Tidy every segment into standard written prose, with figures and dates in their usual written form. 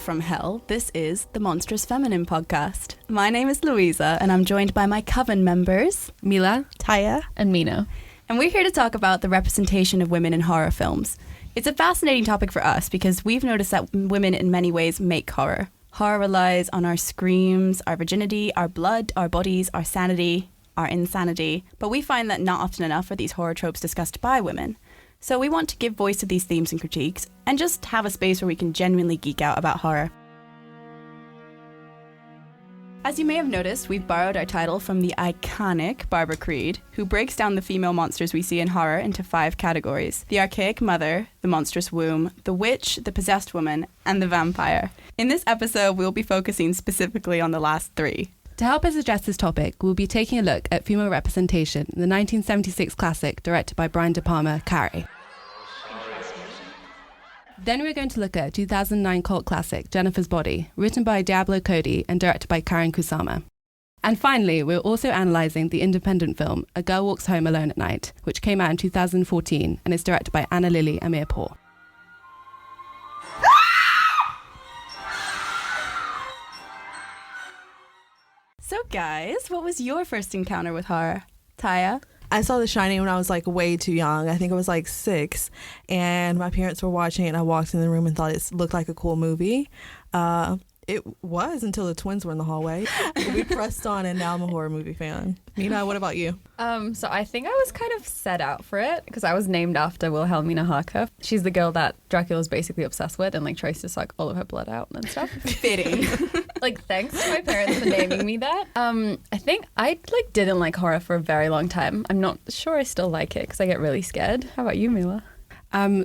from hell. This is the Monstrous-Feminine podcast. My name is Louisa, and I'm joined by my coven members, Mila, Tyia, and Mina. And we're here to talk about the representation of women in horror films. It's a fascinating topic for us because we've noticed that women in many ways make horror. Horror relies on our screams, our virginity, our blood, our bodies, our sanity, our insanity. But we find that not often enough are these horror tropes discussed by women. So we want to give voice to these themes and critiques and just have a space where we can genuinely geek out about horror. As you may have noticed, we've borrowed our title from the iconic Barbara Creed, who breaks down the female monsters we see in horror into 5 categories: the archaic mother, the monstrous womb, the witch, the possessed woman, and the vampire. In this episode, we'll be focusing specifically on the last 3. To help us address this topic, we'll be taking a look at female representation in the 1976 classic directed by Brian De Palma, Carrie. Then we're going to look at 2009 cult classic Jennifer's Body, written by Diablo Cody and directed by Karen Kusama. And finally, we're also analysing the independent film A Girl Walks Home Alone at Night, which came out in 2014 and is directed by Anna Lily Amirpour. So guys, what was your first encounter with horror? Tyia? I saw The Shining when I was like way too young. I think I was like 6, and my parents were watching it, and I walked in the room and thought it looked like a cool movie. It was until the twins were in the hallway. We pressed on, and now I'm a horror movie fan. Mina, what about you? So I think I was kind of set out for it because I was named after Wilhelmina Harker. She's the girl that Dracula's basically obsessed with and like tries to suck all of her blood out and stuff. Fitting. Like, thanks to my parents for naming me that. I think I didn't like horror for a very long time. I'm not sure I still like it because I get really scared. How about you, Mila?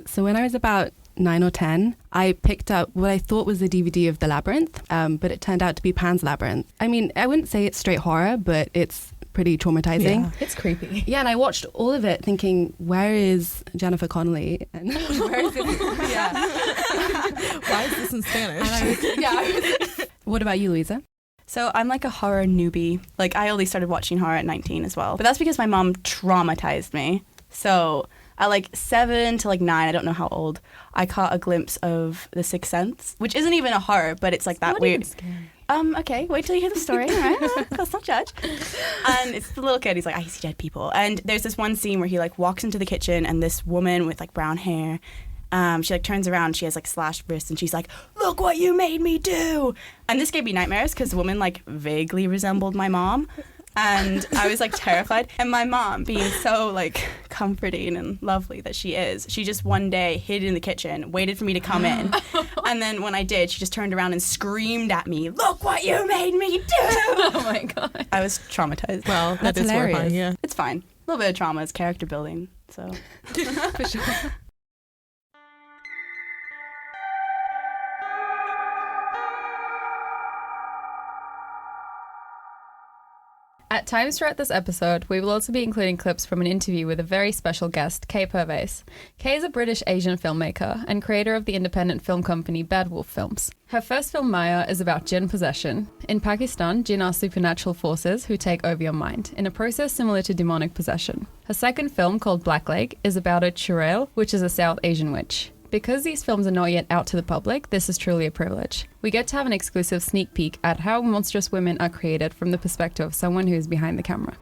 So when I was about 9 or 10, I picked up what I thought was the DVD of The Labyrinth, but it turned out to be Pan's Labyrinth. I mean, I wouldn't say it's straight horror, but it's pretty traumatizing. Yeah. It's creepy. Yeah, and I watched all of it thinking, where is Jennifer Connelly? And where is it? Yeah. Why is this in Spanish? What about you, Louisa? So I'm like a horror newbie. Like, I only started watching horror at 19 as well. But that's because my mom traumatized me. So at like 7 to like 9, I don't know how old, I caught a glimpse of The Sixth Sense, which isn't even a horror, but it's like that weird. Okay, wait till you hear the story, all right? Let's not judge. And it's the little kid, he's like, I see dead people. And there's this one scene where he like walks into the kitchen and this woman with like brown hair, she like turns around, she has like slashed wrists, and she's like, look what you made me do. And this gave me nightmares because the woman like vaguely resembled my mom. And I was like terrified. And my mom, being so like comforting and lovely that she is, she just one day hid in the kitchen, waited for me to come in. And then when I did, she just turned around and screamed at me, look what you made me do. Oh my God. I was traumatized. Well, That's is hilarious. horrifying, yeah. It's fine. A little bit of trauma is character building, so. For sure. At times throughout this episode, we will also be including clips from an interview with a very special guest, Kay Purves. Kay is a British Asian filmmaker and creator of the independent film company Bad Wolf Films. Her first film, Maya, is about jinn possession. In Pakistan, jinn are supernatural forces who take over your mind, in a process similar to demonic possession. Her second film, called Black Lake, is about a churel, which is a South Asian witch. Because these films are not yet out to the public, this is truly a privilege. We get to have an exclusive sneak peek at how monstrous women are created from the perspective of someone who is behind the camera.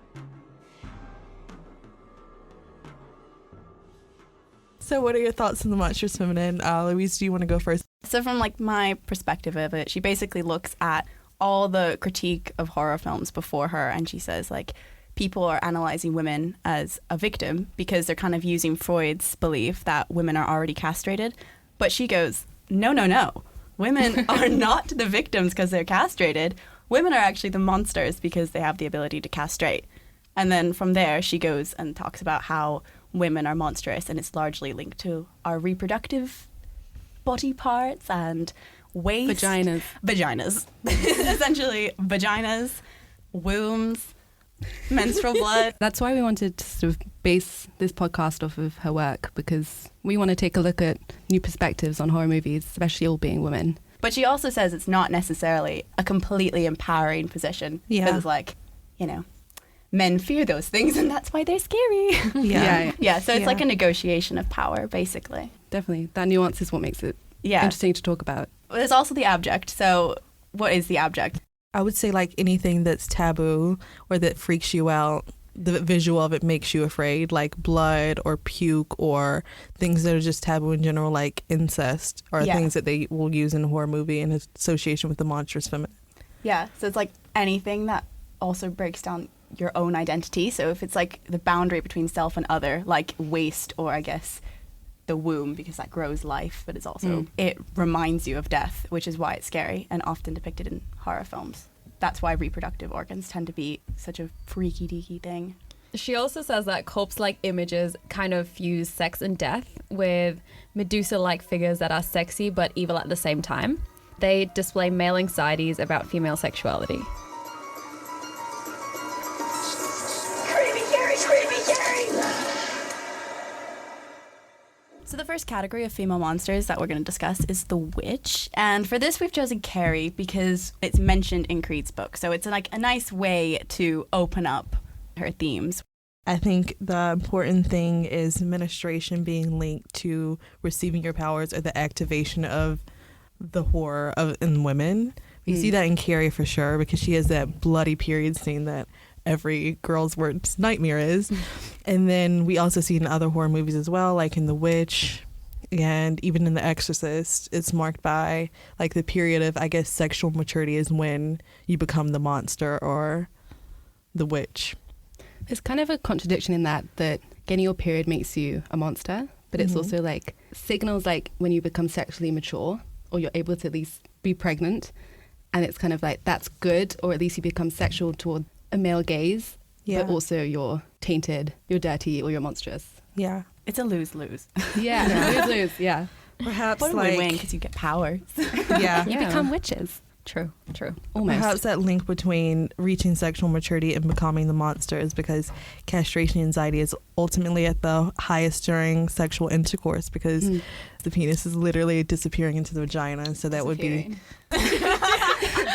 So what are your thoughts on the Monstrous-Feminine? Louise, do you want to go first? So from like my perspective of it, she basically looks at all the critique of horror films before her, and she says like, people are analyzing women as a victim because they're kind of using Freud's belief that women are already castrated. But she goes, no. Women are not the victims because they're castrated. Women are actually the monsters because they have the ability to castrate. And then from there, she goes and talks about how women are monstrous, and it's largely linked to our reproductive body parts and waist. Vaginas. Essentially, vaginas, wombs, menstrual blood. That's why we wanted to sort of base this podcast off of her work, because we want to take a look at new perspectives on horror movies, especially all being women. But she also says it's not necessarily a completely empowering position. Yeah. Because, like, you know, men fear those things, and that's why they're scary. Yeah. So it's like a negotiation of power, basically. Definitely. That nuance is what makes it Yeah. interesting to talk about. There's also the abject. So what is the abject? I would say like anything that's taboo or that freaks you out. The visual of it makes you afraid, like blood or puke or things that are just taboo in general, like incest or things that they will use in a horror movie in association with the Monstrous-Feminine. Yeah, so it's like anything that also breaks down your own identity. So if it's like the boundary between self and other, like waste or I guess the womb, because that grows life, but it's also, it reminds you of death, which is why it's scary and often depicted in horror films. That's why reproductive organs tend to be such a freaky deaky thing. She also says that corpse-like images kind of fuse sex and death with Medusa-like figures that are sexy but evil at the same time. They display male anxieties about female sexuality. So the first category of female monsters that we're going to discuss is the witch. And for this, we've chosen Carrie because it's mentioned in Creed's book. So it's like a nice way to open up her themes. I think the important thing is menstruation being linked to receiving your powers or the activation of the horror in women. You see that in Carrie for sure, because she has that bloody period scene that every girl's worst nightmare is. And then we also see in other horror movies as well, like in The Witch and even in The Exorcist. It's marked by like the period of, I guess, sexual maturity is when you become the monster or the witch. There's kind of a contradiction in that getting your period makes you a monster, but it's also like signals like when you become sexually mature or you're able to at least be pregnant, and it's kind of like that's good, or at least you become sexual toward a male gaze, but also you're tainted, you're dirty, or you're monstrous. Yeah. It's a lose-lose. Yeah, lose, yeah. Perhaps But like... win because you get powers. Yeah. You become witches. True. Almost. Perhaps that link between reaching sexual maturity and becoming the monster is because castration anxiety is ultimately at the highest during sexual intercourse, because the penis is literally disappearing into the vagina. So that would be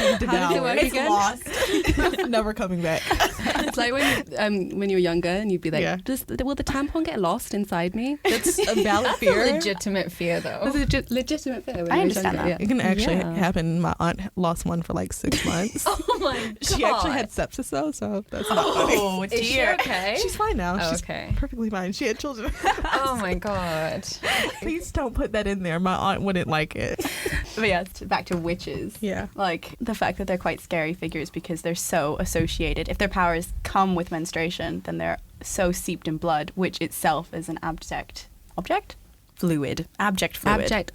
It's lost. Never coming back. It's like when you were younger and you'd be like, will the tampon get lost inside me? That's a valid That's fear. a legitimate fear, though. It's a legitimate fear. when I you're understand younger, that. It can actually Yeah. happen. My aunt lost one for like 6 months. Oh my god. She actually had sepsis though, so that's not funny. Oh, Is she dear. okay? She's fine now. Oh, She's okay. perfectly fine. She had children. Oh my god. Please don't put that in there. My aunt wouldn't like it. But yeah, back to witches. Yeah. Like the fact that they're quite scary figures because they're so associated. If their powers come with menstruation, then they're so seeped in blood, which itself is an abject fluid. Abject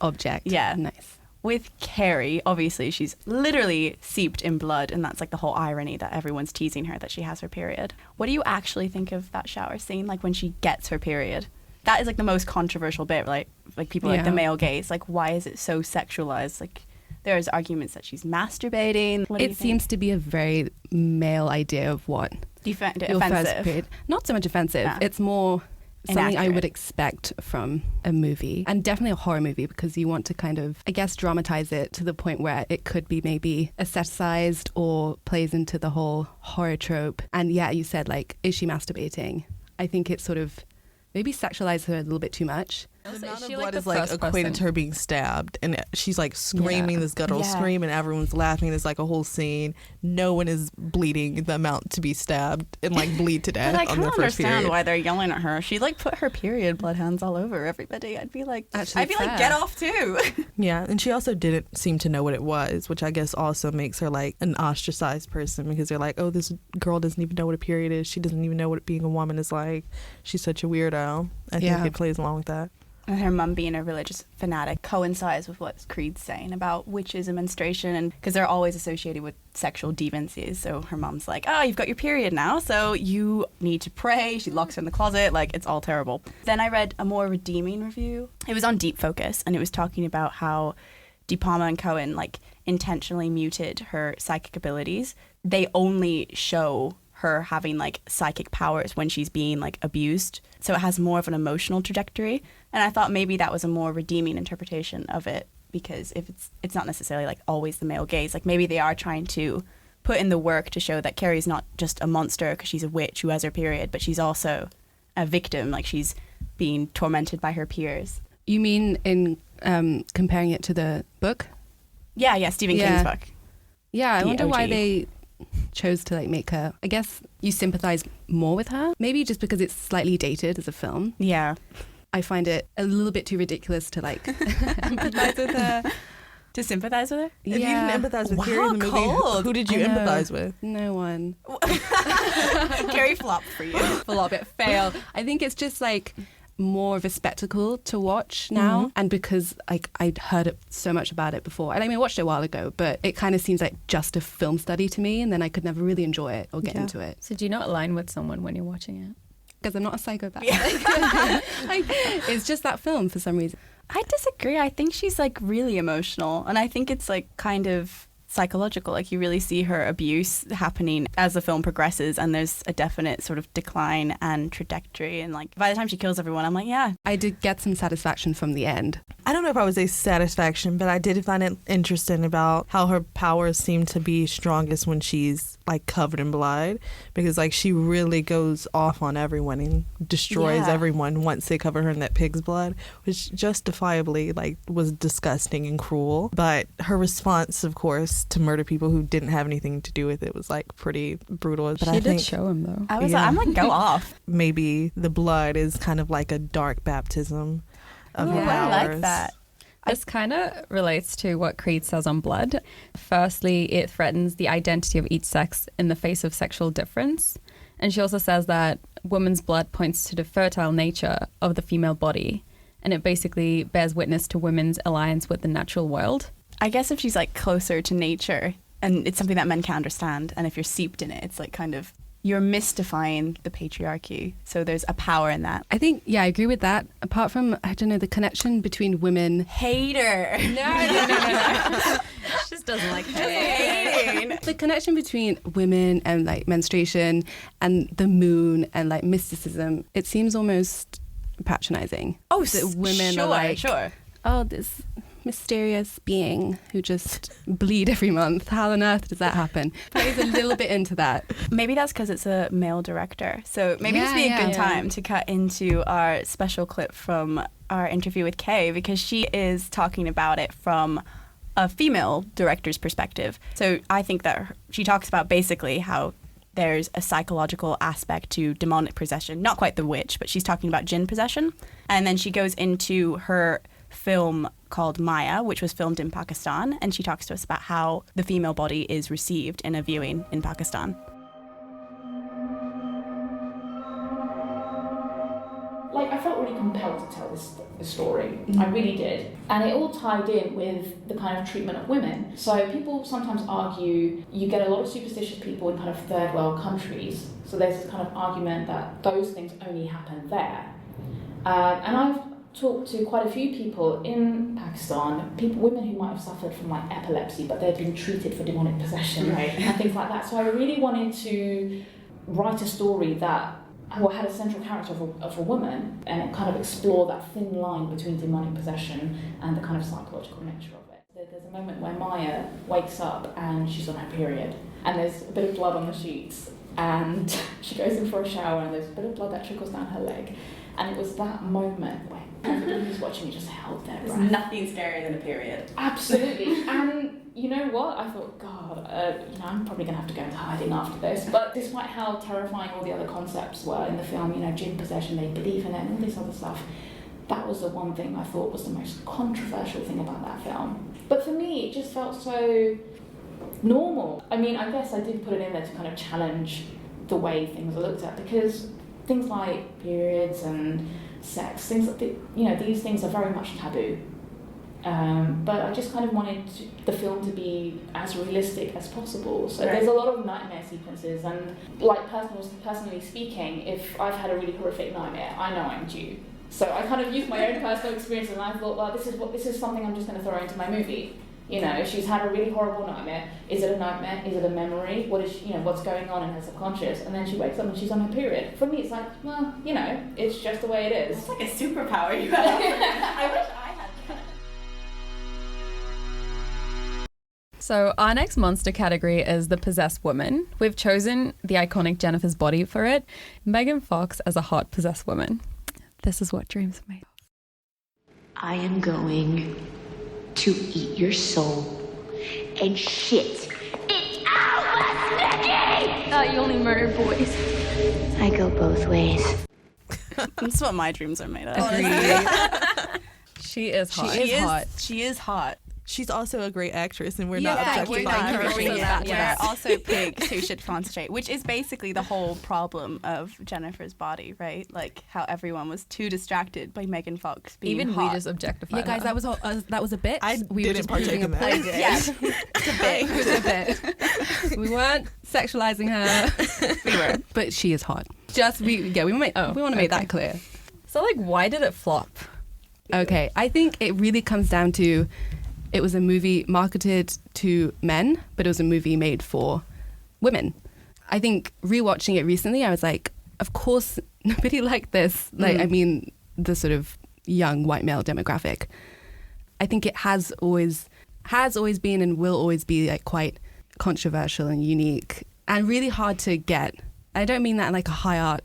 object. Yeah. Nice. With Carrie, obviously, she's literally seeped in blood, and that's like the whole irony that everyone's teasing her that she has her period. What do you actually think of that shower scene, like when she gets her period? That is like the most controversial bit, like people like the male gaze. Like, why is it so sexualized? Like, there's arguments that she's masturbating. What do you It think? seems to be a very male idea of what Do you find it your first offensive? period. Not so much offensive. Yeah. It's more something I Inaccurate. would expect from a movie, and definitely a horror movie, because you want to kind of, I guess, dramatize it to the point where it could be maybe aestheticized or plays into the whole horror trope. And yeah, you said like, is she masturbating? I think it's sort of maybe sexualize her a little bit too much. The amount of she, blood the is like first equated person? to her being stabbed, and she's like screaming Yeah. this guttural Yeah. scream, and everyone's laughing. There's like a whole scene. No one is bleeding the amount to be stabbed and like bleed to death But I on can't their first understand period. why they're yelling at her. She like put her period bloodhounds all over everybody. I'd be like, Actually, fair. get off too. Yeah, and she also didn't seem to know what it was, which I guess also makes her like an ostracized person, because they're like, oh, this girl doesn't even know what a period is. She doesn't even know what being a woman is like. She's such a weirdo. I Yeah. think it plays along with that. And her mum being a religious fanatic coincides with what Creed's saying about witches and menstruation, and because they're always associated with sexual deviancies. So her mum's like, oh, you've got your period now, so you need to pray. She locks her in the closet. Like, it's all terrible. Then I read a more redeeming review. It was on Deep Focus, and it was talking about how De Palma and Cohen like intentionally muted her psychic abilities. They only show her having like psychic powers when she's being like abused, so it has more of an emotional trajectory. And I thought maybe that was a more redeeming interpretation of it, because if it's not necessarily like always the male gaze, like maybe they are trying to put in the work to show that Carrie's not just a monster because she's a witch who has her period, but she's also a victim, like she's being tormented by her peers. You mean in comparing it to the book? Yeah, Stephen King's book. Yeah, I The wonder why OG. they chose to like make her. I guess you sympathize more with her. Maybe just because it's slightly dated as a film. Yeah. I find it a little bit too ridiculous to like empathize with her. To sympathize with her? If you didn't empathize with Wow, Carrie in the movie, cold. who did you I know. empathize with? No one. Carrie flopped for you. A lot of it fail. I think it's just like more of a spectacle to watch now, and because like I'd heard so much about it before, and I mean I watched it a while ago, but it kind of seems like just a film study to me, and then I could never really enjoy it or get into it So do you not align with someone when you're watching it? because I'm not a psychopath. Like, it's just that film for some reason. I disagree. I think she's like really emotional, and I think it's like kind of psychological. Like you really see her abuse happening as the film progresses, and there's a definite sort of decline and trajectory. And like by the time she kills everyone, I'm like, yeah. I did get some satisfaction from the end. I don't know if I would say satisfaction, but I did find it interesting about how her powers seem to be strongest when she's like covered in blood, because like she really goes off on everyone and destroys Yeah. everyone once they cover her in that pig's blood, which justifiably like was disgusting and cruel. But her response, of course, to murder people who didn't have anything to do with it was like pretty brutal. But She I did think show him though. I was Yeah. I'm like, go off. maybe the blood is kind of like a dark baptism of Ooh, her I like powers. that. This kind of relates to what Creed says on Blood. Firstly, it threatens the identity of each sex in the face of sexual difference. And she also says that woman's blood points to the fertile nature of the female body. And it basically bears witness to women's alliance with the natural world. I guess if she's like closer to nature, and it's something that men can't understand, and if you're seeped in it, it's like kind of you're mystifying the patriarchy. So there's a power in that. I think, yeah, I agree with that. Apart from, I don't know, the connection between women. Hater. No. She just doesn't like her. Hating. The connection between women and like menstruation and the moon and like mysticism, it seems almost patronizing. Oh, that women sure, are like, sure. oh, this mysterious being who just bleed every month. How on earth does that happen? Plays a little bit into that. Maybe that's because it's a male director. So maybe this would be a Yeah, good yeah. time to cut into our special clip from our interview with Kay, because she is talking about it from a female director's perspective. So I think that she talks about basically how there's a psychological aspect to demonic possession. Not quite the witch, but she's talking about jinn possession. And then she goes into her film called Maya, which was filmed in Pakistan, and she talks to us about how the female body is received in a viewing in Pakistan. Like, I felt really compelled to tell this story. I really did. And it all tied in with the kind of treatment of women. So people sometimes argue, you get a lot of superstitious people in kind of third world countries. So there's this kind of argument that those things only happen there. And I've talked to quite a few people in Pakistan, women who might have suffered from like epilepsy, but they'd been treated for demonic possession and things like that. So I really wanted to write a story that had a central character of a woman, and kind of explore that thin line between demonic possession and the kind of psychological nature of it. There's a moment where Maya wakes up and she's on her period, and there's a bit of blood on the sheets, and she goes in for a shower and there's a bit of blood that trickles down her leg. And it was that moment where everybody who's watching me just held their breath. There's nothing scarier than a period. Absolutely. And you know what? I thought, God, I'm probably going to have to go into hiding after this. But despite how terrifying all the other concepts were in the film, jinn possession, they believe in it and all this other stuff, that was the one thing I thought was the most controversial thing about that film. But for me, it just felt so normal. I mean, I guess I did put it in there to kind of challenge the way things are looked at, because things like periods and sex, things like these things are very much taboo. But I just kind of wanted the film to be as realistic as possible. So there's a lot of nightmare sequences, and like personally speaking, if I've had a really horrific nightmare, I know I'm due. So I kind of used my own personal experience, and I thought, well, this is something I'm just going to throw into my movie. If she's had a really horrible nightmare, is it a nightmare? Is it a memory? What's going on in her subconscious? And then she wakes up and she's on her period. For me, it's like, well, it's just the way it is. It's like a superpower you have. I wish I had that. So our next monster category is the possessed woman. We've chosen the iconic Jennifer's Body for it, Megan Fox as a hot possessed woman. This is what dreams are made of. I am going to eat your soul And shit. It's over, Snooki! Thought you only murdered boys. I go both ways. That's what my dreams are made of. She is hot. She is hot. She's also a great actress, and we're Yeah, not we're objectifying not her. encouraging Yeah. that. Yeah. We're also pigs who should concentrate, which is basically the whole problem of Jennifer's body, right? Like how everyone was too distracted by Megan Fox being Even hot. we just objectify Yeah, guys, her. that was a bit. I we were didn't just partake proving in a that. point. Yeah, it's a bit. It was a bit. We weren't sexualizing her. We were. But she is hot. Just we want to make that clear. So, like, why did it flop? Okay, I think it really comes down to it was a movie marketed to men, but it was a movie made for women. I think rewatching it recently, I was like, of course, nobody liked this. Like, I mean, the sort of young white male demographic. I think it has always been and will always be like quite controversial and unique and really hard to get. I don't mean that in like a high art,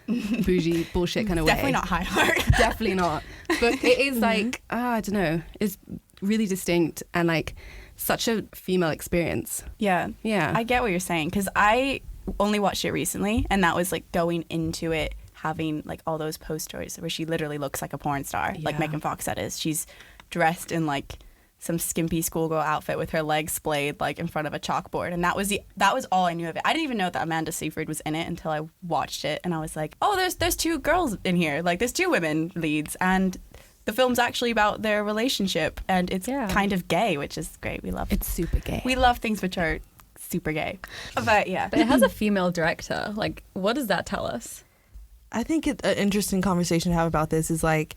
bougie bullshit kind of way. Definitely not high art. Definitely not. But it is like, I don't know, it's really distinct and like such a female experience. Yeah. Yeah. I get what you're saying because I only watched it recently and that was like going into it having like all those posters where she literally looks like a porn star, like Yeah. Megan Fox that is. She's dressed in like some skimpy schoolgirl outfit with her legs splayed like in front of a chalkboard, and that was all I knew of it. I didn't even know that Amanda Seyfried was in it until I watched it, and I was like, oh, there's two girls in here, like there's two women leads, and the film's actually about their relationship, and it's kind of gay, which is great. We love It's super gay. We love things which are super gay, but yeah. But it has a female director. Like, what does that tell us? I think an interesting conversation to have about this is like,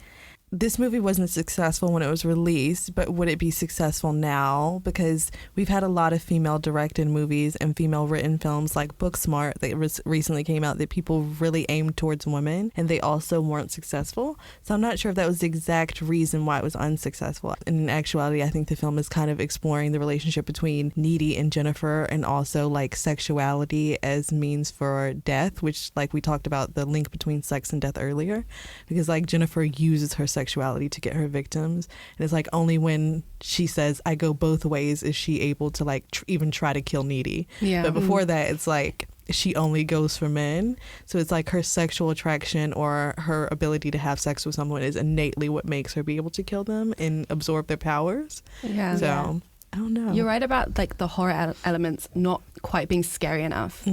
this movie wasn't successful when it was released, but would it be successful now? Because we've had a lot of female-directed movies and female-written films like Booksmart that recently came out that people really aimed towards women, and they also weren't successful. So I'm not sure if that was the exact reason why it was unsuccessful. In actuality, I think the film is kind of exploring the relationship between Needy and Jennifer, and also like sexuality as means for death, which like we talked about the link between sex and death earlier, because like Jennifer uses her sexuality to get her victims, and it's like only when she says I go both ways is she able to like even try to kill Needy. Yeah. But before that, it's like she only goes for men, so it's like her sexual attraction or her ability to have sex with someone is innately what makes her be able to kill them and absorb their powers. Yeah. So I don't know. You're right about like the horror elements not quite being scary enough,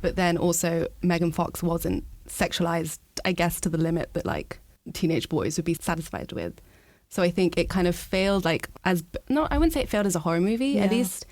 but then also Megan Fox wasn't sexualized, I guess, to the limit that like teenage boys would be satisfied with. So I think it kind of failed like as, no, I wouldn't say it failed as a horror movie. Yeah. At least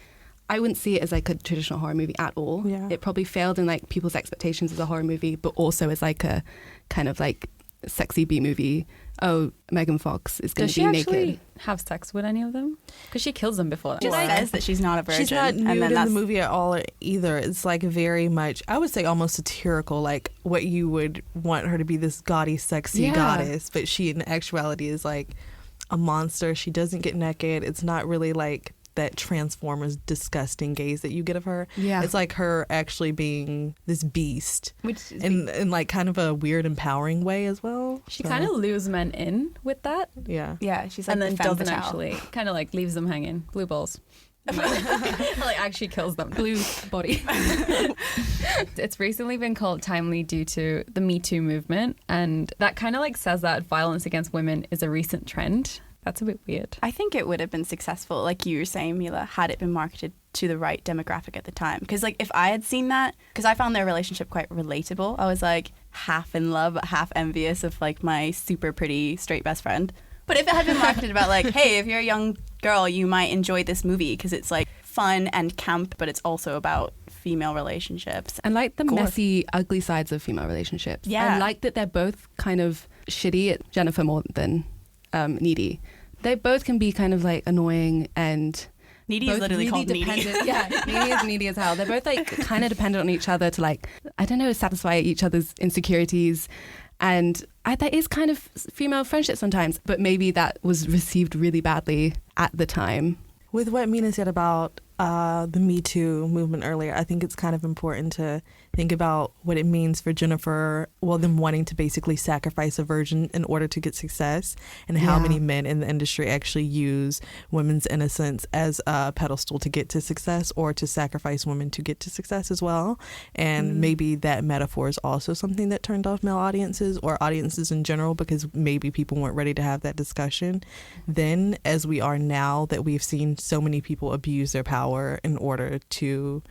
I wouldn't see it as like a traditional horror movie at all. Yeah. It probably failed in like people's expectations as a horror movie, but also as like a kind of like sexy B movie. Oh, Megan Fox is going Does to she be actually naked. have sex with any of them? Because she kills them before that. She says that she's not a virgin. She's not and nude then in that's the movie at all either. It's like very much, I would say almost satirical, like what you would want her to be, this gaudy, sexy Yeah. goddess. But she in actuality is like a monster. She doesn't get naked. It's not really like that Transformers disgusting gaze that you get of her. Yeah. It's like her actually being this beast. Which is In like kind of a weird empowering way as well. She So, kind of lures men in with that, yeah. yeah, she's like and then the femme doesn't fatale. actually, kind of like leaves them hanging. Blue balls. Like actually kills them. blue body. It's recently been called timely due to the Me Too movement, and that kind of like says that violence against women is a recent trend. That's a bit weird. I think it would have been successful, like you were saying, Mila, had it been marketed to the right demographic at the time. Because, like, if I had seen that, because I found their relationship quite relatable, I was, like, half in love, but half envious of, like, my super pretty straight best friend. But if it had been marketed about, like, hey, if you're a young girl, you might enjoy this movie because it's, like, fun and camp, but it's also about female relationships. And like the Gore. messy, ugly sides of female relationships. Yeah. I like that they're both kind of shitty at Jennifer more than Needy. They both can be kind of like annoying and Needy is both literally really called Needy. dependent. Yeah, Needy is needy as hell. They're both like kind of dependent on each other to like, I don't know, satisfy each other's insecurities. And that is kind of female friendship sometimes, but maybe that was received really badly at the time. With what Mina said about the Me Too movement earlier, I think it's kind of important to think about what it means for Jennifer, well, them wanting to basically sacrifice a virgin in order to get success, and how many men in the industry actually use women's innocence as a pedestal to get to success, or to sacrifice women to get to success as well. And maybe that metaphor is also something that turned off male audiences, or audiences in general, because maybe people weren't ready to have that discussion then, as we are now, that we've seen so many people abuse their power in order to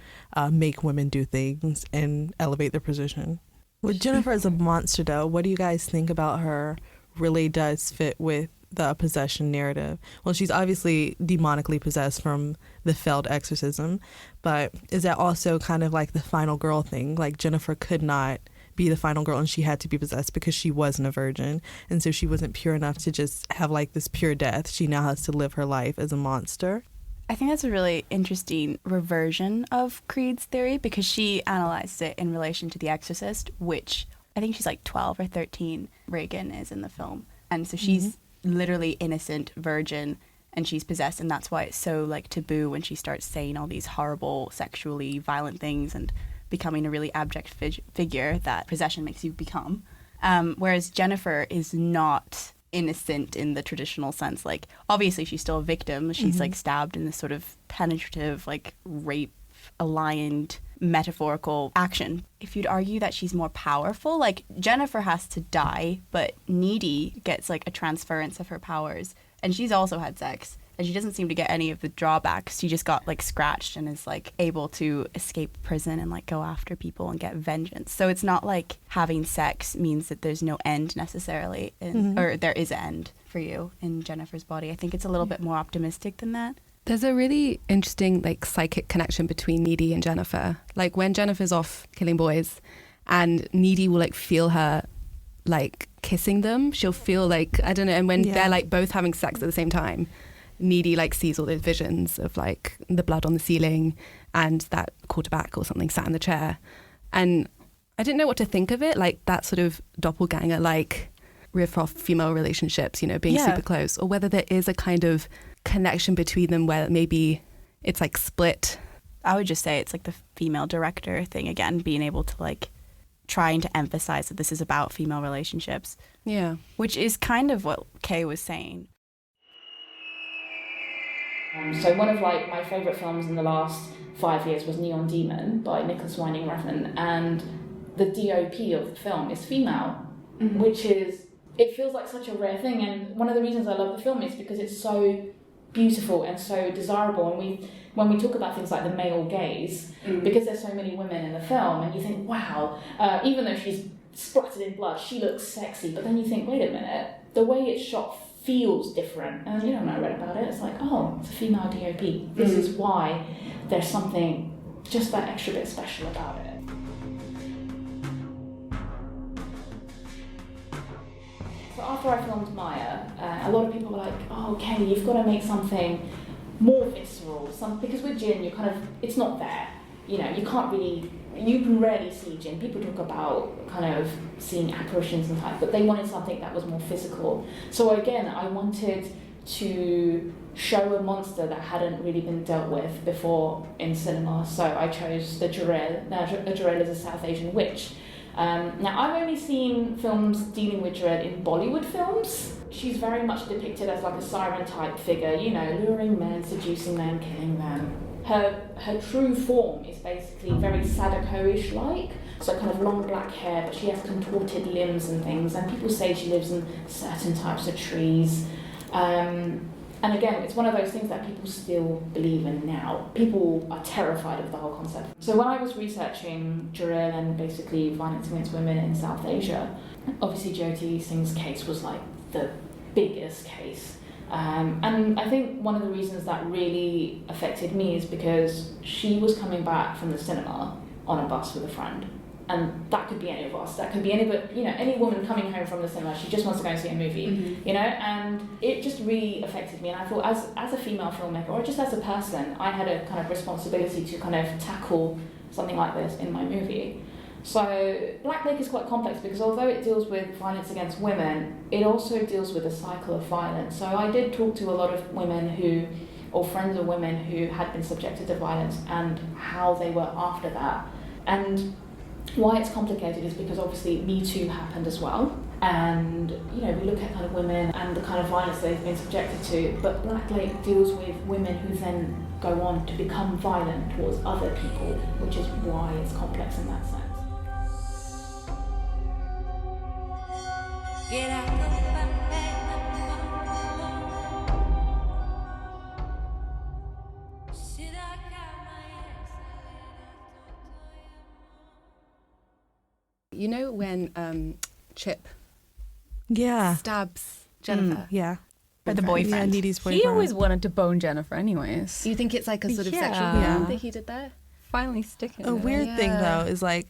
make women do things and elevate their position. With Jennifer as a monster, though, what do you guys think about her really does fit with the possession narrative? Well, she's obviously demonically possessed from the failed exorcism, but is that also kind of like the final girl thing? Like, Jennifer could not be the final girl, and she had to be possessed because she wasn't a virgin, and so she wasn't pure enough to just have like this pure death. She now has to live her life as a monster. I think that's a really interesting reversion of Creed's theory, because she analyzed it in relation to The Exorcist, which I think she's like 12 or 13, Reagan is in the film. And so she's literally innocent, virgin, and she's possessed, and that's why it's so like taboo when she starts saying all these horrible, sexually violent things and becoming a really abject figure that possession makes you become. Whereas Jennifer is not innocent in the traditional sense. Like, obviously she's still a victim. She's like stabbed in this sort of penetrative, like rape aligned metaphorical action. If you'd argue that she's more powerful, like Jennifer has to die, but Needy gets like a transference of her powers, and she's also had sex, and she doesn't seem to get any of the drawbacks. She just got like scratched and is like able to escape prison and like go after people and get vengeance. So it's not like having sex means that there's no end necessarily, or there is an end for you in Jennifer's body. I think it's a little bit more optimistic than that. There's a really interesting like psychic connection between Needy and Jennifer. Like, when Jennifer's off killing boys and Needy will like feel her like kissing them, she'll feel like, I don't know, and when they're like both having sex at the same time, Needy like sees all those visions of like the blood on the ceiling and that quarterback or something sat in the chair. And I didn't know what to think of it, like that sort of doppelganger, like riff off female relationships, you know, being super close, or whether there is a kind of connection between them where maybe it's like split. I would just say it's like the female director thing again, being able to like trying to emphasize that this is about female relationships. Yeah. Which is kind of what Kay was saying. So one of like my favourite films in the last 5 years was Neon Demon by Nicholas Winding Refn, and the DOP of the film is female, which is, it feels like such a rare thing, and one of the reasons I love the film is because it's so beautiful and so desirable. And when we talk about things like the male gaze, because there's so many women in the film, and you think, wow, even though she's splattered in blood, she looks sexy, but then you think, wait a minute, the way it's shot feels different. And you don't know, I read about it, it's like, oh, it's a female DOP. This is why there's something just that extra bit special about it. So after I filmed Maya, a lot of people were like, oh, okay, you've got to make something more visceral, because with Jin, you kind of, it's not there. You know, you can't really, you can rarely see Jin. People talk about kind of seeing apparitions and type, but they wanted something that was more physical. So again, I wanted to show a monster that hadn't really been dealt with before in cinema. So I chose the Jurel. Now, Jurel is a South Asian witch. Now, I've only seen films dealing with Jurel in Bollywood films. She's very much depicted as like a siren type figure, you know, luring men, seducing them, killing them. Her true form is basically very Sadako-ish like, so kind of long black hair, but she has contorted limbs and things, and people say she lives in certain types of trees. And again, it's one of those things that people still believe in now. People are terrified of the whole concept. So when I was researching Jurel and basically violence against women in South Asia, obviously Jyoti Singh's case was like the biggest case. And I think one of the reasons that really affected me is because she was coming back from the cinema on a bus with a friend. And that could be any of us. That could be any woman coming home from the cinema. She just wants to go and see a movie, you know. And it just really affected me. And I thought, as a female filmmaker, or just as a person, I had a kind of responsibility to kind of tackle something like this in my movie. So Black Lake is quite complex because although it deals with violence against women, it also deals with a cycle of violence. So I did talk to a lot of women who or friends of women who had been subjected to violence and how they were after that. And why it's complicated is because obviously Me Too happened as well. And, you know, we look at kind of women and the kind of violence they've been subjected to, but Black Lake deals with women who then go on to become violent towards other people, which is why it's complex in that sense. You know when Chip Yeah. stabs Jennifer? Yeah. Or the Yeah, boyfriend. Needy's boyfriend. He always wanted to bone Jennifer anyways. You think it's like a sort of Yeah. sexual Yeah. wound that he did there? Finally sticking A it. weird thing Yeah. though is like,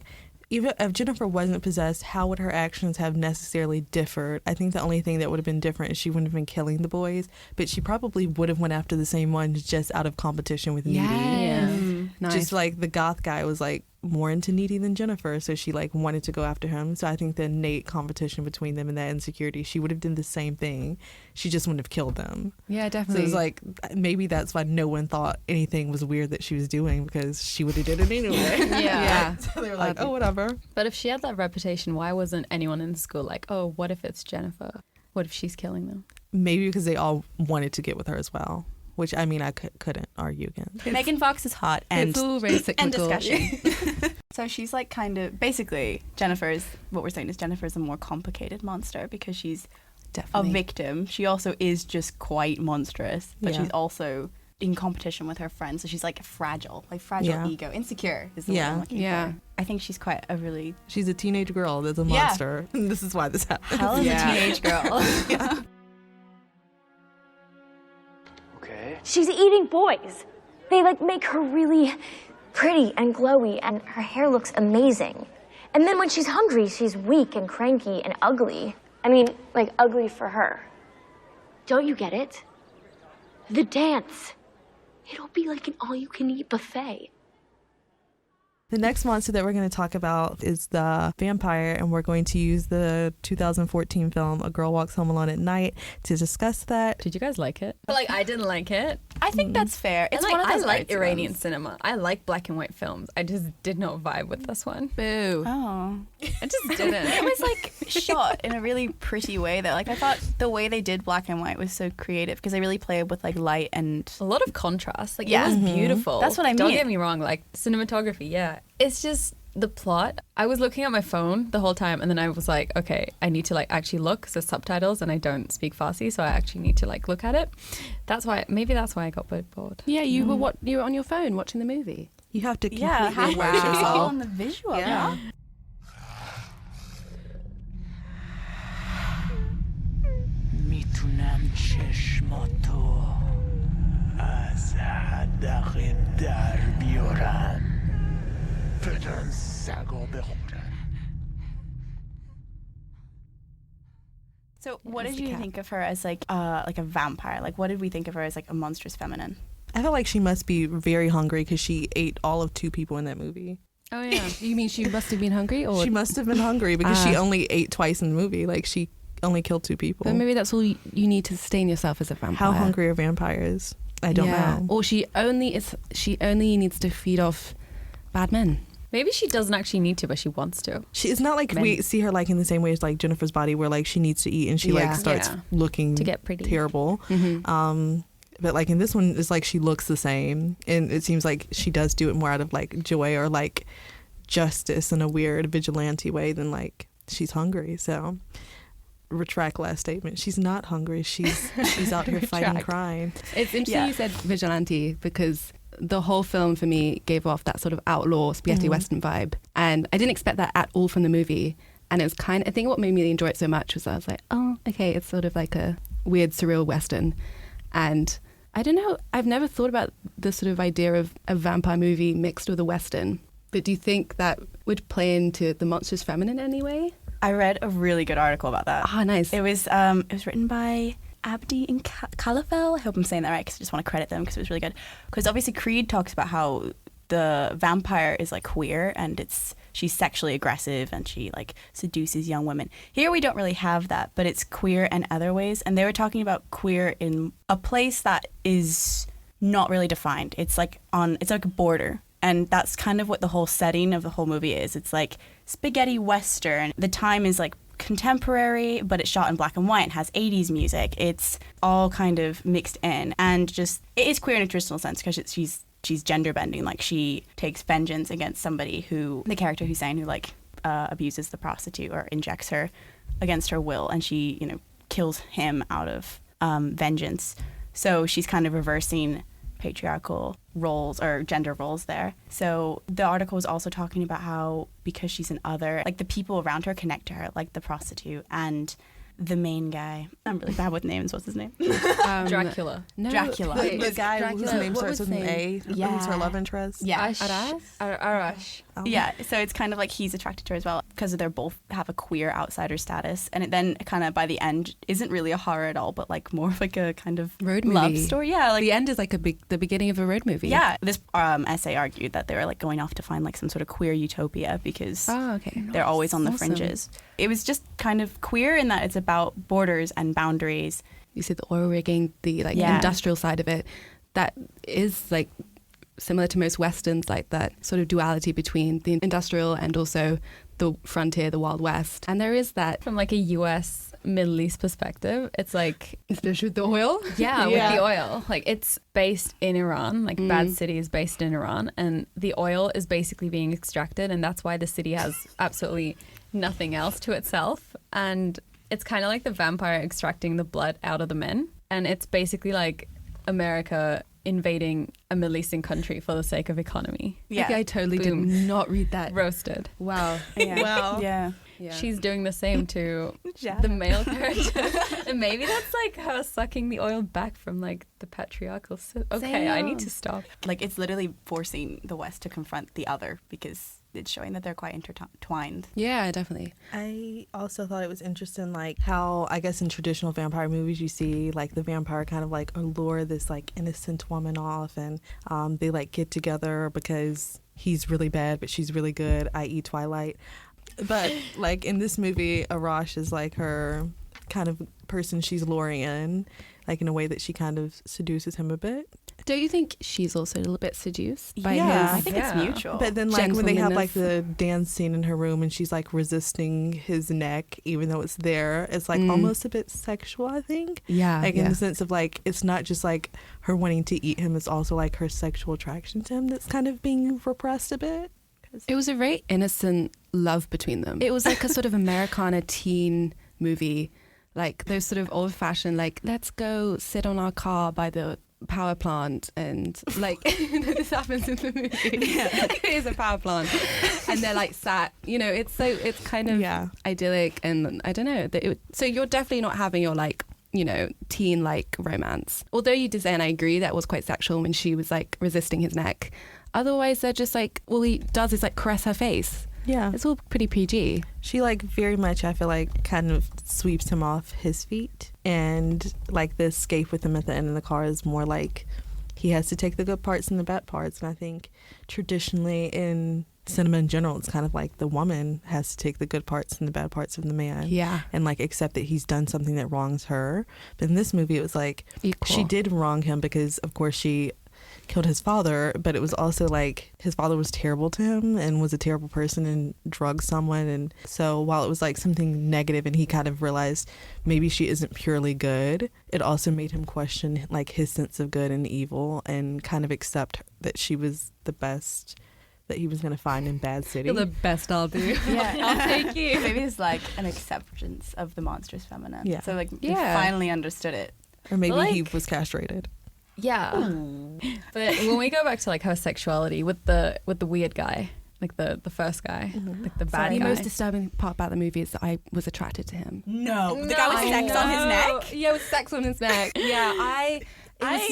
even if Jennifer wasn't possessed, how would her actions have necessarily differed? I think the only thing that would have been different is she wouldn't have been killing the boys, but she probably would have went after the same ones just out of competition with Needy. Yeah. Nice. Just like the goth guy was like more into Needy than Jennifer, so she like wanted to go after him. So I think the innate competition between them and that insecurity, she would have done the same thing. She just wouldn't have killed them. Yeah, So definitely. it's like maybe that's why no one thought anything was weird that she was doing, because she would have did it anyway. Yeah. So they were like, oh, whatever. But if she had that reputation, why wasn't anyone in school like, oh, what if it's Jennifer? What if she's killing them? Maybe because they all wanted to get with her as well, which I mean I couldn't argue against. Megan Fox is hot and it's all very cyclical. end discussion. So she's like kind of basically what we're saying is Jennifer's a more complicated monster because she's Definitely. a victim. She also is just quite monstrous, but Yeah. she's also in competition with her friends. So she's like fragile Yeah. ego, insecure is the word Yeah. I'm looking Yeah. for. I think she's quite a really She's a teenage girl that's a Yeah. monster. This is why this happens. hell of Yeah. a teenage girl. Okay. She's eating boys. They like make her really pretty and glowy, and her hair looks amazing. And then when she's hungry, she's weak and cranky and ugly. I mean, like ugly for her. Don't you get it? The dance. It'll be like an all-you-can-eat buffet. The next monster that we're going to talk about is the vampire, and we're going to use the 2014 film A Girl Walks Home Alone at Night to discuss that. Did you guys like it? But like, I didn't like it. I think that's fair. It's And, one of I those like artsy Iranian ones. cinema. I like black and white films. I just did not vibe with this one. Boo. Oh. I just didn't. It was like shot in a really pretty way that like I thought the way they did black and white was so creative because they really played with like light and A lot of contrast. Like, Yeah. it was beautiful. That's what I Don't mean. get me wrong. Like, cinematography, yeah. It's just the plot. I was looking at my phone the whole time, and then I was like, okay, I need to like actually look because there's subtitles, and I don't speak Farsi, so I actually need to like look at it. Maybe that's why I got bored. Yeah, you were on your phone watching the movie. You have to completely yeah, immerse wow. yourself. on the visual. Yeah. میتونم چشماتو از حدقه در بیارم بدن سگا بخورم. So what did you think of her as like a vampire? Like what did we think of her as like a monstrous feminine? I feel like she must be very hungry because she ate all of 2 people in that movie. Oh yeah. You mean she must have been hungry, or She must have been hungry because she only ate twice in the movie. Like she only killed 2 people. But maybe that's all you need to sustain yourself as a vampire. How hungry are vampires? I don't know. Or she only needs to feed off bad men. Maybe she doesn't actually need to, but she wants to. It's not like we see her like in the same way as like Jennifer's body, where like she needs to eat and she like Yeah. starts Yeah. looking To get pretty. terrible. But like in this one, it's like she looks the same, and it seems like she does do it more out of like joy or like justice in a weird vigilante way than like she's hungry. So retract last statement. She's not hungry. She's out here fighting Retract. crime. It's interesting Yeah. you said vigilante because the whole film for me gave off that sort of outlaw spaghetti western vibe, and I didn't expect that at all from the movie. And it was I think what made me enjoy it so much was I was like, oh, okay, it's sort of like a weird surreal western. And I don't know, I've never thought about the sort of idea of a vampire movie mixed with a western. But do you think that would play into the monstrous feminine in any way? I read a really good article about that. Ah, nice. It was written by Abdi and Calafel. I hope I'm saying that right because I just want to credit them because it was really good. Because obviously Creed talks about how the vampire is like queer and she's sexually aggressive and she like seduces young women. Here we don't really have that, but it's queer in other ways. And they were talking about queer in a place that is not really defined. It's like a border. And that's kind of what the whole setting of the whole movie is. It's like spaghetti western. The time is like contemporary, but it's shot in black and white and has 80s music. It's all kind of mixed in, and just it is queer in a traditional sense because she's gender bending. Like, she takes vengeance against somebody who, the character Hussein, who like abuses the prostitute or injects her against her will, and she, you know, kills him out of vengeance. So she's kind of reversing patriarchal roles or gender roles there. So the article was also talking about how, because she's an other, like the people around her connect to her, like the prostitute and the main guy. I'm really bad with names. What's his name? Dracula. No, Dracula. The guy Dracula. whose name What starts was with an his A. Yeah. Who's her love interest? Yeah. Arash. Oh. Yeah, so it's kind of like he's attracted to her as well because they're both have a queer outsider status, and it then kind of by the end isn't really a horror at all, but like more of like a kind of road love movie. story. Yeah, like The end is like the beginning of a road movie. yeah. This essay argued that they were like going off to find like some sort of queer utopia because Oh, okay. they're always on the Awesome. fringes. It was just kind of queer in that it's about borders and boundaries. You see the oil rigging, the like Yeah. industrial side of it. That is like similar to most westerns, like that sort of duality between the industrial and also the frontier, the Wild West. And there is that, From like a US Middle East perspective, it's like, especially with the oil. yeah, Yeah. with the oil. Like, it's based in Iran. Like, Bad City is based in Iran, and the oil is basically being extracted, and that's why the city has absolutely nothing else to itself. And it's kind of like the vampire extracting the blood out of the men. And it's basically like America invading a Middle Eastern country for the sake of economy. Yeah, Okay, I totally Boom. did not read that. Roasted. Wow. yeah. Wow. Yeah. Yeah. She's doing the same to Yeah. the male character. And maybe that's like her sucking the oil back from like the patriarchal Okay, I need to stop. Like, it's literally forcing the West to confront the other because it's showing that they're quite intertwined. Yeah, definitely. I also thought it was interesting, like how I guess in traditional vampire movies you see like the vampire kind of like allure this like innocent woman off, and they like get together because he's really bad but she's really good, i.e. Twilight. But like in this movie, Arash is like her kind of person she's luring in, like in a way that she kind of seduces him a bit. Don't you think she's also a little bit seduced by Yeah. I his? think Yeah. it's mutual. But then like when they have like Gentlemaness. the dance scene in her room and she's like resisting his neck even though it's there, it's like almost a bit sexual, I think. Yeah, Like yeah. in the sense of like it's not just like her wanting to eat him, it's also like her sexual attraction to him that's kind of being repressed a bit. It was a very innocent love between them. It was like a sort of Americana teen movie, like those sort of old-fashioned, like, let's go sit on our car by the power plant and like this happens in the movie. It is a power plant, and they're like sat. You know, it's kind of idyllic, and I don't know. So you're definitely not having your like, you know, teen like romance. Although you did say, and I agree, that was quite sexual when she was like resisting his neck. Otherwise, they're just like, all he does is like caress her face. Yeah. It's all pretty PG. She like very much, I feel like, kind of sweeps him off his feet, and like the escape with him at the end of the car is more like he has to take the good parts and the bad parts. And I think traditionally in cinema in general, it's kind of like the woman has to take the good parts and the bad parts of the man. Yeah. And like accept that he's done something that wrongs her. But in this movie, it was like Equal. she did wrong him because, of course, she killed his father, but it was also like his father was terrible to him and was a terrible person and drugged someone. And so while it was like something negative and he kind of realized maybe she isn't purely good, it also made him question like his sense of good and evil and kind of accept that she was the best that he was going to find in Bad City. You're the best I'll do. Yeah, I'll take you. Maybe it's like an acceptance of the monstrous-feminine. Yeah. So like, they Yeah. finally understood it. Or maybe he Like- was castrated. Yeah. But when we go back to like her sexuality with the weird guy, like the first guy, like the bad The guy. most disturbing part about the movie is that I was attracted to him. No, the guy with sex on his neck. Yeah, with sex on his neck. Yeah, I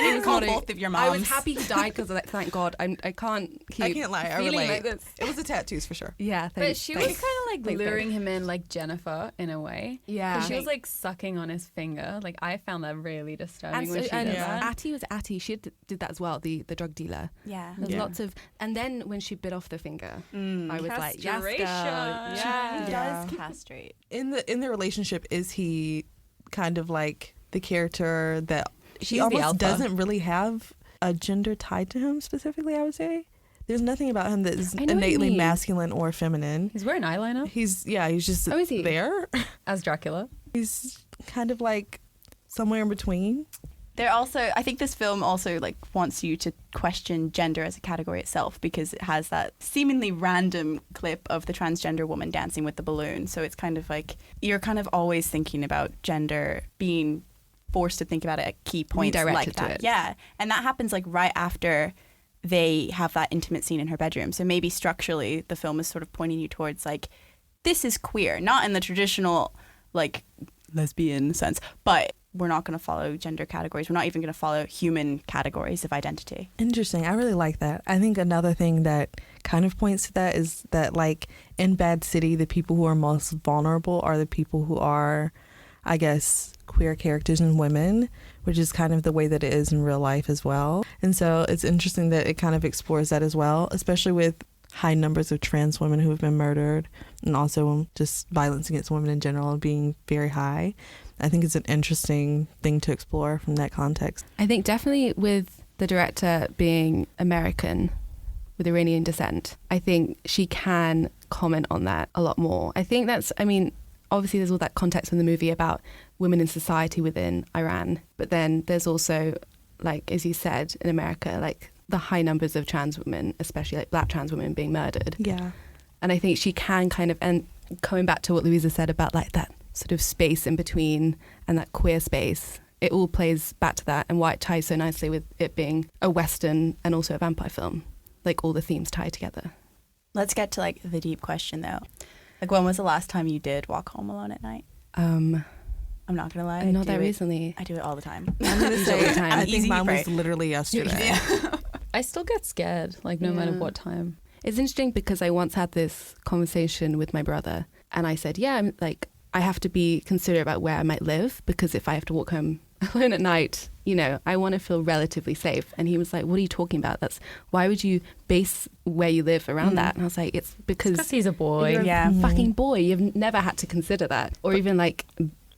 need to call both of your moms. I was happy he died because like, thank God, I can't keep. I can't lie, I feeling relate. like this. It was the tattoos for sure. Yeah, But thanks. she was kind of like luring him in like Jennifer in a way. Yeah. 'Cause she was like sucking on his finger. Like I found that really disturbing And, when she did that. Attie was Attie. She did that as well. The drug dealer. Yeah. There's Yeah. lots of, and then when she bit off the finger, I was like, yes, girl. Castration. Yeah. He does castrate. In the relationship, is he kind of like the character that he He's the almost alpha. doesn't really have a gender tied to him specifically, I would say. There's nothing about him that is I know what you innately mean. masculine or feminine. He's wearing eyeliner He's just Oh, is he? there. as Dracula. He's kind of like somewhere in between. I think this film also like wants you to question gender as a category itself, because it has that seemingly random clip of the transgender woman dancing with the balloon. So it's kind of like you're kind of always thinking about gender being forced to think about it at key points like Redirected to that. it. Yeah. And that happens like right after they have that intimate scene in her bedroom. So maybe structurally the film is sort of pointing you towards like, this is queer, not in the traditional like lesbian sense, but we're not going to follow gender categories. We're not even going to follow human categories of identity. Interesting. I really like that. I think another thing that kind of points to that is that, like, in Bad City, the people who are most vulnerable are the people who are, I guess, queer characters and women, which is kind of the way that it is in real life as well. And so it's interesting that it kind of explores that as well, especially with high numbers of trans women who have been murdered, and also just violence against women in general being very high. I think it's an interesting thing to explore from that context. I think definitely with the director being American with Iranian descent, I think she can comment on that a lot more. I think obviously there's all that context in the movie about women in society within Iran, but then there's also, like, as you said, in America, like the high numbers of trans women, especially like black trans women being murdered. Yeah. And I think she can kind of, and coming back to what Louisa said about like that sort of space in between and that queer space, it all plays back to that, and why it ties so nicely with it being a Western and also a vampire film. Like all the themes tie together. Let's get to like the deep question though. Like, when was the last time you did walk home alone at night? I'm not gonna lie. Not that recently. I do it all the time. I'm going to say, all the time. I think Easy mine prey. was literally yesterday. I still get scared, like no matter what time. It's interesting because I once had this conversation with my brother, and I said, yeah, I'm like, I have to be considerate about where I might live, because if I have to walk home alone at night, you know, I want to feel relatively safe. And he was like, what are you talking about? Why would you base where you live around that? And I was like, it's because He's a boy. you're Yeah. a fucking boy. You've never had to consider that. Or even like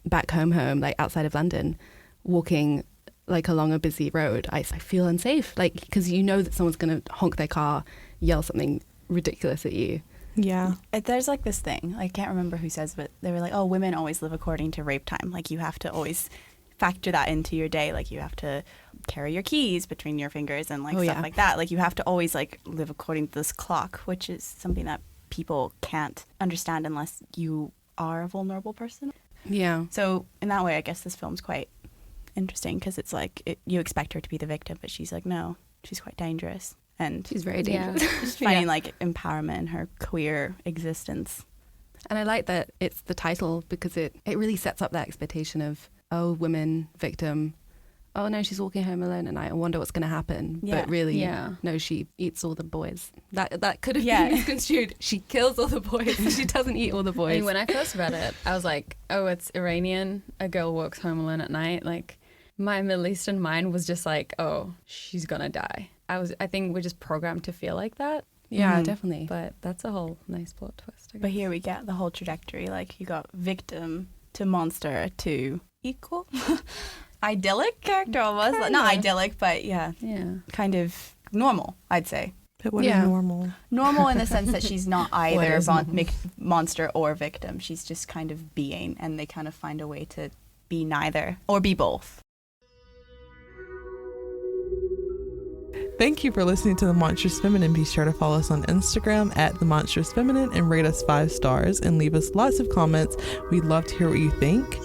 back home, like outside of London, walking like along a busy road, I feel unsafe. Like, because you know that someone's going to honk their car, yell something ridiculous at you. Yeah. There's like this thing, I can't remember who says, but they were like, oh, women always live according to rape time. Like, you have to always factor that into your day. Like, you have to carry your keys between your fingers and like stuff like that. Like, you have to always like live according to this clock, which is something that people can't understand unless you are a vulnerable person. Yeah. So in that way, I guess this film's quite interesting, because it's like you expect her to be the victim, but she's like, no, she's quite dangerous. And She's very dangerous. just finding like empowerment in her queer existence. And I like that it's the title, because it really sets up that expectation of, oh, women, victim. Oh, no, she's walking home alone at night. I wonder what's going to happen. Yeah. But really, no, she eats all the boys. That could have been misconstrued. She kills all the boys. She doesn't eat all the boys. I mean, when I first read it, I was like, oh, it's Iranian. A girl walks home alone at night. Like, my Middle Eastern mind was just like, oh, she's going to die. I think we're just programmed to feel like that. Yeah, definitely. But that's a whole nice plot twist, I guess. But here we get the whole trajectory. Like, you got victim to monster to equal. Idyllic character almost. Kinda. Not idyllic, but yeah, kind of normal, I'd say. But what is normal? Normal in the sense that she's not either is normal? monster or victim. She's just kind of being, and they kind of find a way to be neither or be both. Thank you for listening to The Monstrous Feminine. Be sure to follow us on Instagram at The Monstrous Feminine and rate us 5 stars and leave us lots of comments. We'd love to hear what you think.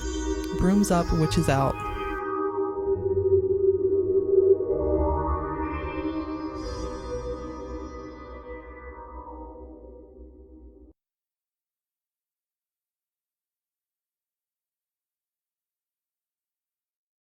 Brooms up, witches out.